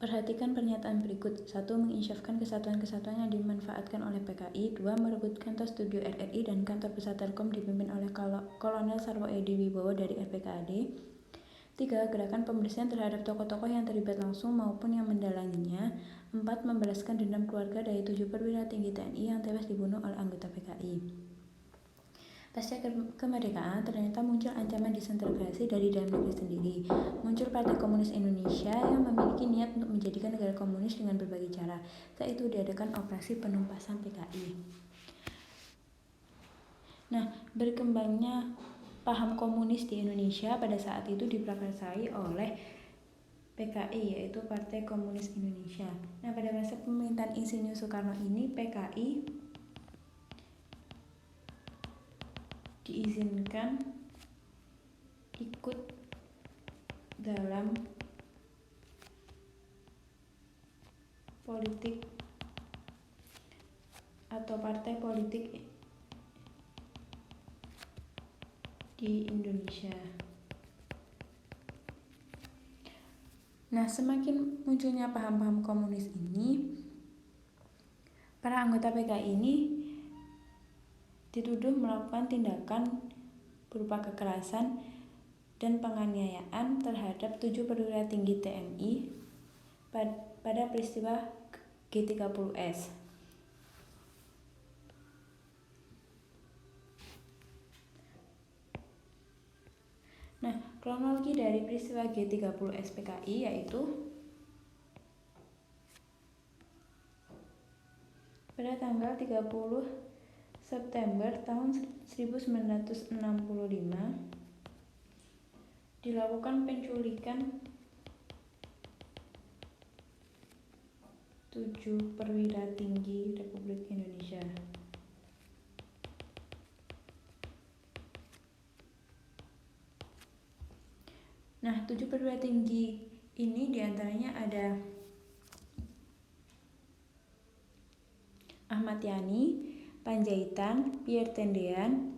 Perhatikan pernyataan berikut. 1. Menginsyafkan kesatuan-kesatuan yang dimanfaatkan oleh PKI. 2. Merebut kantor studio RRI dan kantor pusat Telkom dipimpin oleh Kolonel Sarwo Edi Wibowo dari RPKAD. 3. Gerakan pembersihan terhadap tokoh-tokoh yang terlibat langsung maupun yang mendalanginya. 4. Membalaskan dendam keluarga dari 7 perwira tinggi TNI yang tewas dibunuh oleh anggota PKI. Pasca kemerdekaan, ternyata muncul ancaman disintegrasi dari dalam negeri sendiri. Muncul Partai Komunis Indonesia yang memiliki niat untuk menjadikan negara komunis dengan berbagai cara. Saat itu diadakan operasi penumpasan PKI. Nah, berkembangnya paham komunis di Indonesia pada saat itu diprakarsai oleh PKI, yaitu Partai Komunis Indonesia. Nah, pada masa pemerintahan Insinyur Soekarno ini, PKI diizinkan ikut dalam politik atau partai politik di Indonesia. Nah, semakin munculnya paham-paham komunis ini, para anggota PKI ini dituduh melakukan tindakan berupa kekerasan dan penganiayaan terhadap 7 perwira tinggi TNI pada peristiwa G30S. Nah, kronologi dari peristiwa G30S PKI yaitu pada tanggal 30 September tahun 1965 dilakukan penculikan 7 perwira tinggi Republik Indonesia. Nah, 7 perwira tinggi ini diantaranya ada Ahmad Yani, Panjaitan, Pierre Tendean,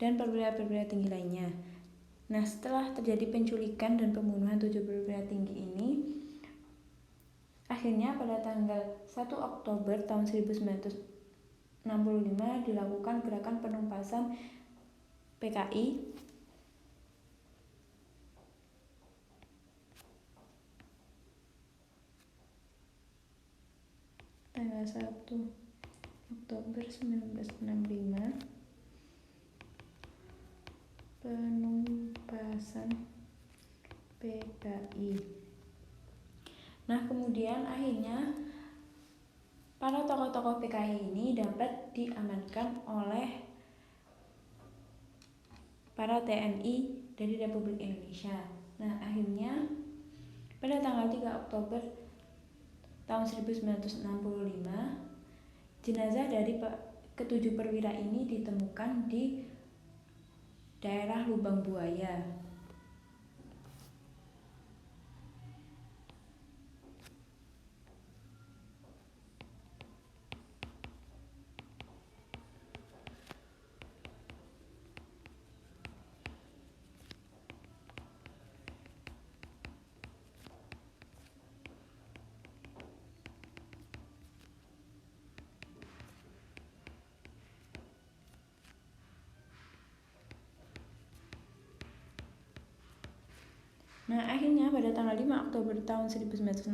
dan perwira-perwira tinggi lainnya. Nah, setelah terjadi penculikan dan pembunuhan 7 perwira tinggi ini, akhirnya pada tanggal 1 Oktober tahun 1965 dilakukan gerakan penumpasan PKI tanggal 1 Oktober 1965 penumpasan PKI. Nah, kemudian akhirnya para tokoh-tokoh PKI ini dapat diamankan oleh para TNI dari Republik Indonesia. Nah, akhirnya pada tanggal 3 Oktober tahun 1965 jenazah dari ketujuh perwira ini ditemukan di daerah Lubang Buaya. Nah, akhirnya pada tanggal 5 Oktober tahun 1965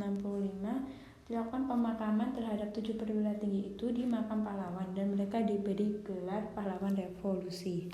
dilakukan pemakaman terhadap 7 perwira tinggi itu di makam pahlawan dan mereka diberi gelar pahlawan revolusi.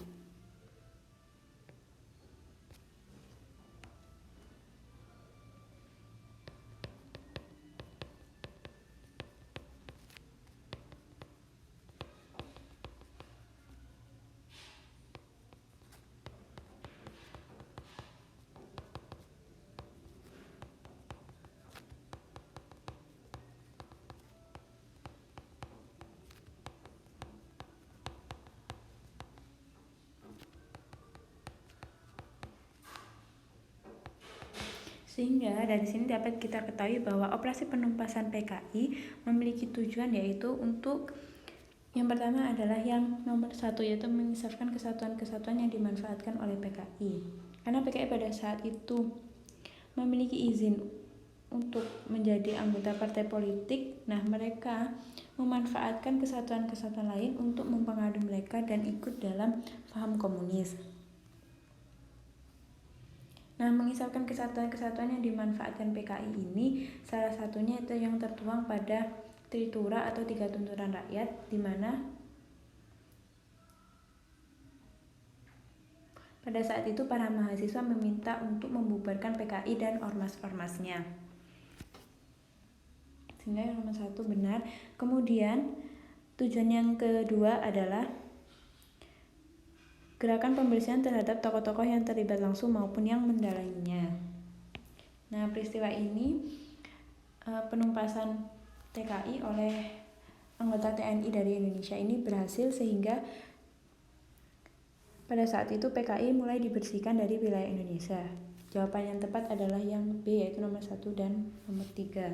Sehingga dari sini dapat kita ketahui bahwa operasi penumpasan PKI memiliki tujuan yaitu untuk yang pertama adalah yang nomor 1 yaitu mengisahkan kesatuan-kesatuan yang dimanfaatkan oleh PKI. Karena PKI pada saat itu memiliki izin untuk menjadi anggota partai politik. Nah, mereka memanfaatkan kesatuan-kesatuan lain untuk mempengaruhi mereka dan ikut dalam paham komunis. Nah, mengisahkan kesatuan-kesatuan yang dimanfaatkan PKI ini, salah satunya itu yang tertuang pada Tritura atau 3 tuntutan rakyat, di mana pada saat itu para mahasiswa meminta untuk membubarkan PKI dan ormas-ormasnya. Sehingga yang nomor 1 benar. Kemudian tujuan yang kedua adalah gerakan pembersihan terhadap tokoh-tokoh yang terlibat langsung maupun yang mendalanginya. Nah, peristiwa ini penumpasan TKI oleh anggota TNI dari Indonesia ini berhasil, sehingga pada saat itu PKI mulai dibersihkan dari wilayah Indonesia. Jawaban yang tepat adalah yang B, yaitu nomor 1 dan nomor 3.